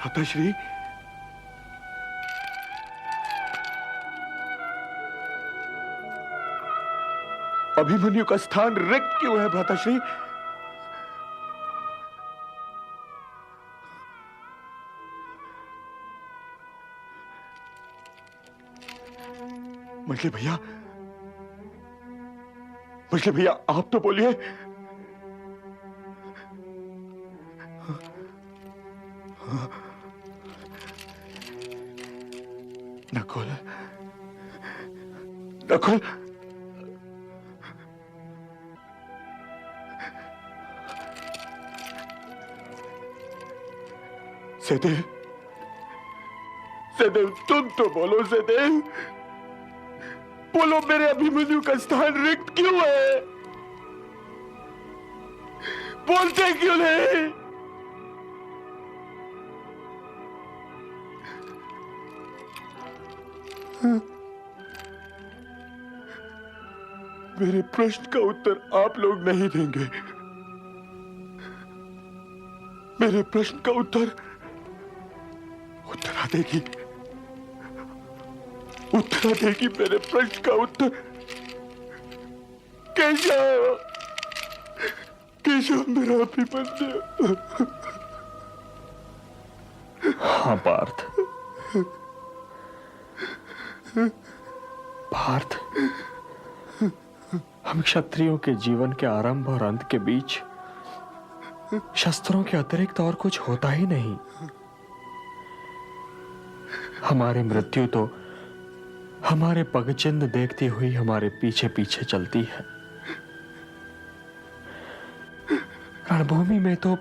भ्राताश्री, अभिमन्यु का स्थान रिक्त क्यों है भ्राताश्री? मछली भैया, मछली भैया, आप तो बोलिए। नकुल, नकुल, सहदेव, सहदेव, तुम तो बोलो सहदेव, बोलो मेरे अभिमन्यु का स्थान रिक्त क्यों है? बोलते क्यों नहीं? मेरे प्रश्न का उत्तर आप लोग नहीं देंगे। मेरे प्रश्न का उत्तर उत्तरा देगी, उत्तरा देगी मेरे प्रश्न का उत्तर। केशव, केशव मेरा अभिमन्यु। हाँ पार्थ, पार्थ, हम क्षत्रियों के जीवन के आरंभ और अंत के बीच शस्त्रों के अतिरिक्त और कुछ होता ही नहीं। हमारी मृत्यु तो हमारे पगचिन्ह देखती हुई हमारे पीछे पीछे चलती है। रणभूमि में तो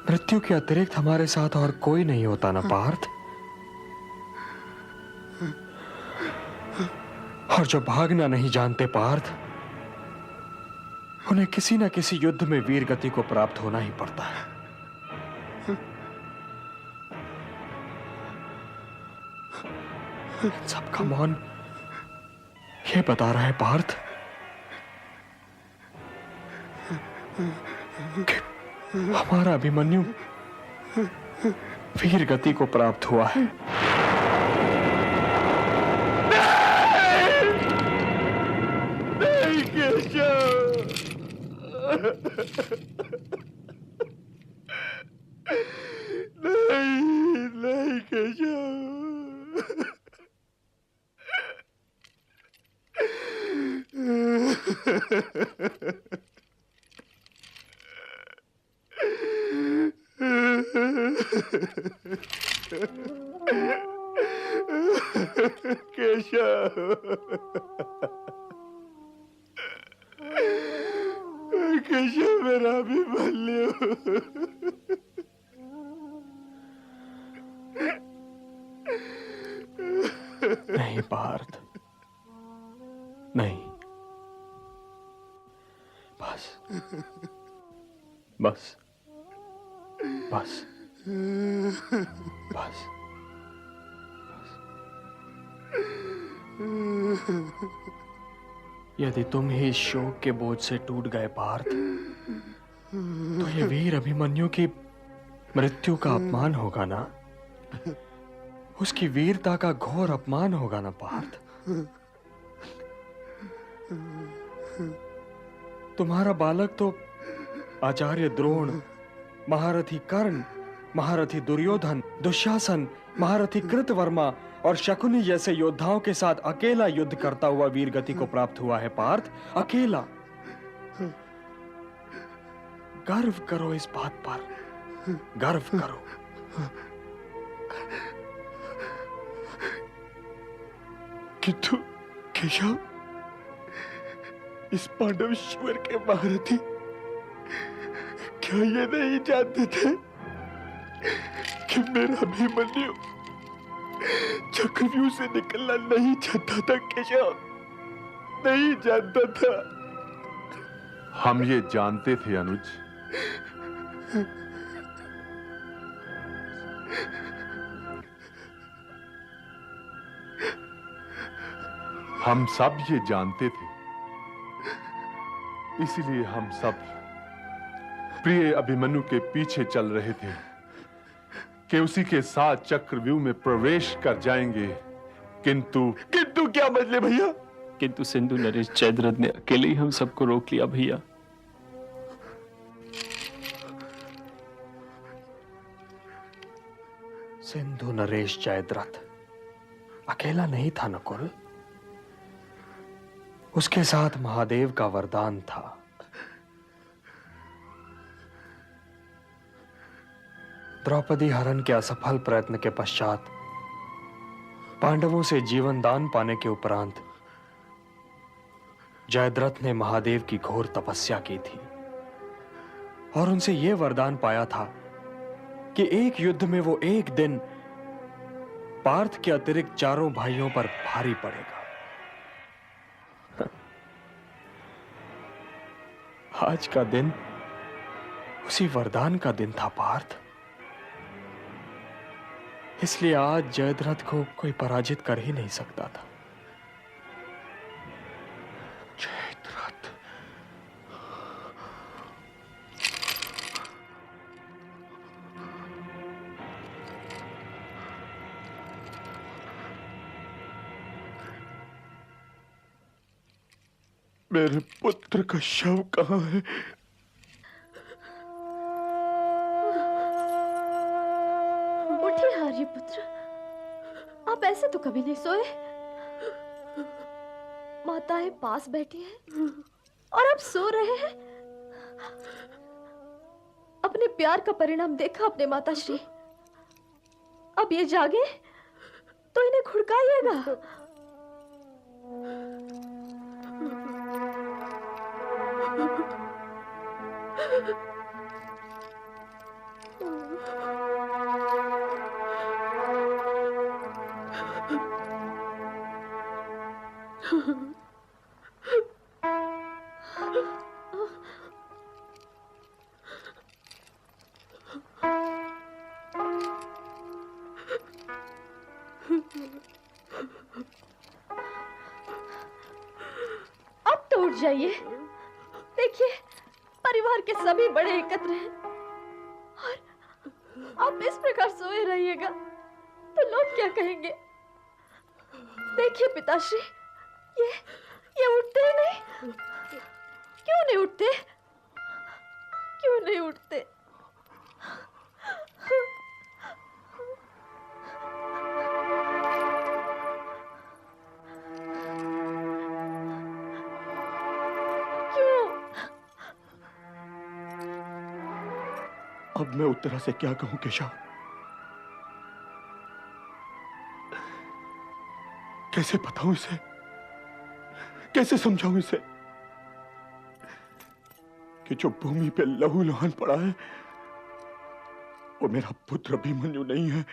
मृत्यु के अतिरिक्त हमारे साथ और कोई नहीं होता ना पार्थ। और जो भागना नहीं जानते पार्थ, उन्हें किसी न किसी युद्ध में वीर गति को प्राप्त होना ही पड़ता है। सबका मौन ये बता रहा है पार्थ कि हमारा अभिमन्यु वीर गति को प्राप्त हुआ है। नहीं केशव, नहीं, नहीं केशव, केशव, केशव मेरा अभिमन्यु। नहीं पार्थ, नहीं, बस, बस, बस, बस, यदि तुम ही इस शोक के बोझ से टूट गए पार्थ, तो ये वीर अभिमन्यु की मृत्यु का अपमान होगा ना? उसकी वीरता का घोर अपमान होगा ना पार्थ? तुम्हारा बालक तो आचार्य द्रोण, महारथी कर्ण, महारथी दुर्योधन, दुशासन, महारथी कृतवर्मा और शकुनी जैसे योद्धाओं के साथ अकेला युद्ध करता हुआ वीर गति को प्राप्त हुआ है पार्थ, अकेला। गर्व करो इस बात पर, गर्व करो। किंतु केशव, इस पांडव शिविर के महारथी क्या ये नहीं जानते थे कि मेरा अभिमन्यु चक्रव्यूह से निकलना नहीं चाहता था? केशव, नहीं जानता था। हम ये जानते थे अनुज। हम सब ये जानते थे इसीलिए हम सब प्रिय अभिमन्यु के पीछे चल रहे थे कि उसी के साथ चक्रव्यूह में प्रवेश कर जाएंगे, किंतु क्या बदले भैया? किंतु सिंधु नरेश जयद्रथ ने अकेले ही हम सबको रोक लिया भैया। सिंधु नरेश जयद्रथ अकेला नहीं था नकुल, उसके साथ महादेव का वरदान था। द्रौपदी हरण के असफल प्रयत्न के पश्चात पांडवों से जीवन दान पाने के उपरांत जयद्रथ ने महादेव की घोर तपस्या की थी और उनसे यह वरदान पाया था कि एक युद्ध में वो एक दिन पार्थ के अतिरिक्त चारों भाइयों पर भारी पड़ेगा। आज का दिन उसी वरदान का दिन था पार्थ, इसलिए आज जयद्रथ को कोई पराजित कर ही नहीं सकता था। जयद्रथ, मेरे पुत्र का शव कहाँ है? उठिए आर्यपुत्र, आप ऐसे तो कभी नहीं सोए। माताएं पास बैठी हैं और आप सो रहे हैं। अपने प्यार का परिणाम देखा अपने माताश्री। अब ये जागे तो इन्हें घुड़काइएगा। अब तो उठ जाइए। देखिए, परिवार के सभी बड़े एकत्र हैं और आप इस प्रकार सोए रहिएगा तो लोग क्या कहेंगे? देखिए पिताश्री, ये उठते ही नहीं। क्यों नहीं उठते? क्यों नहीं उठते? अब मैं उत्तरा से क्या कहूं केशव? कैसे बताऊं इसे? कैसे समझाऊं इसे कि जो भूमि पे लहूलुहान पड़ा है वो मेरा पुत्र अभिमन्यु नहीं है,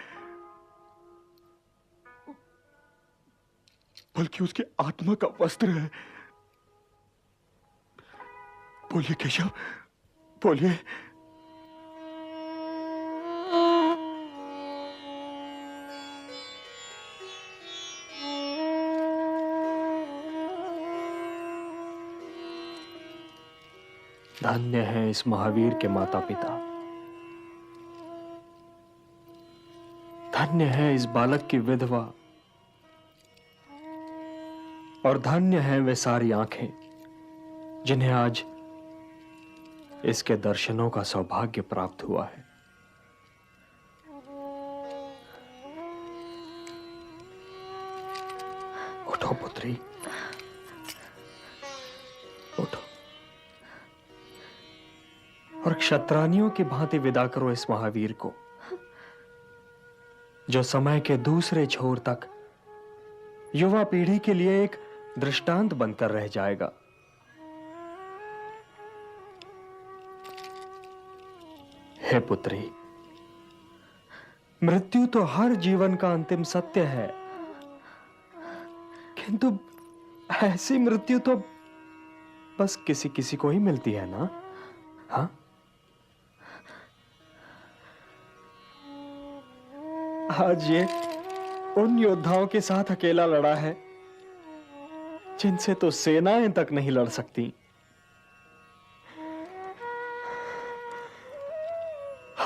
बल्कि उसकी आत्मा का वस्त्र है। बोलिए केशव, बोलिए। धन्य है इस महावीर के माता पिता, धन्य है इस बालक की विधवा, और धन्य है वे सारी आंखें जिन्हें आज इसके दर्शनों का सौभाग्य प्राप्त हुआ है। उठो पुत्री, उठो और क्षत्रानियों की भांति विदा करो इस महावीर को, जो समय के दूसरे छोर तक युवा पीढ़ी के लिए एक दृष्टांत बनकर रह जाएगा। हे पुत्री, मृत्यु तो हर जीवन का अंतिम सत्य है, किंतु ऐसी मृत्यु तो बस किसी किसी को ही मिलती है ना? हाँ, आज ये उन योद्धाओं के साथ अकेला लड़ा है जिनसे तो सेनाएं तक नहीं लड़ सकती।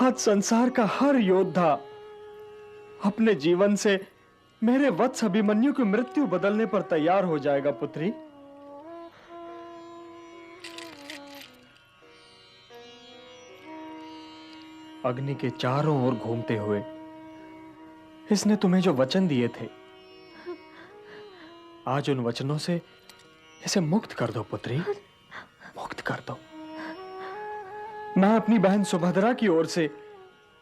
आज संसार का हर योद्धा अपने जीवन से मेरे वत्स अभिमन्यु की मृत्यु बदलने पर तैयार हो जाएगा पुत्री। अग्नि के चारों ओर घूमते हुए इसने तुम्हें जो वचन दिए थे, आज उन वचनों से इसे मुक्त कर दो पुत्री, मुक्त कर दो। मैं अपनी बहन सुभद्रा की ओर से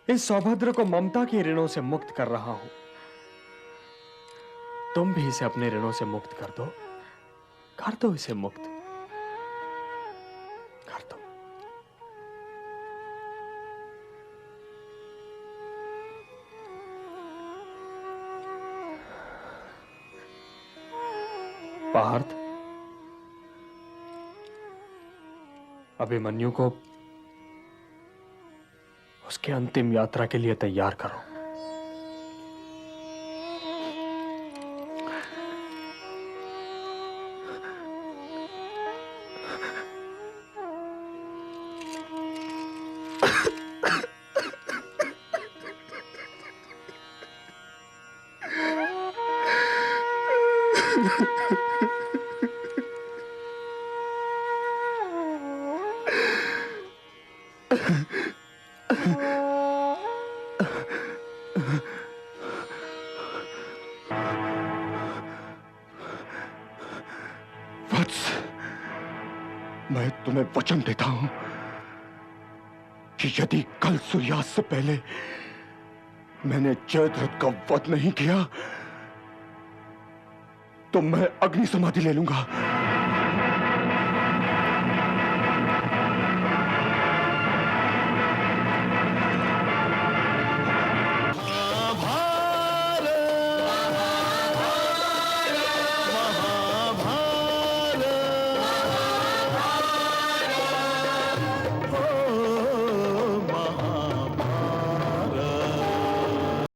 इस सौभद्र को ममता के ऋणों से मुक्त कर रहा हूं। तुम भी इसे अपने ऋणों से मुक्त कर दो इसे मुक्त कर दो। पार्थ, अभिमन्यु को उसके अंतिम यात्रा के लिए तैयार करो। वत्स, मैं तुम्हें वचन देता हूं कि यदि कल सूर्यास्त से पहले मैंने जयद्रथ का वध नहीं किया तो मैं अग्नि समाधि ले लूंगा।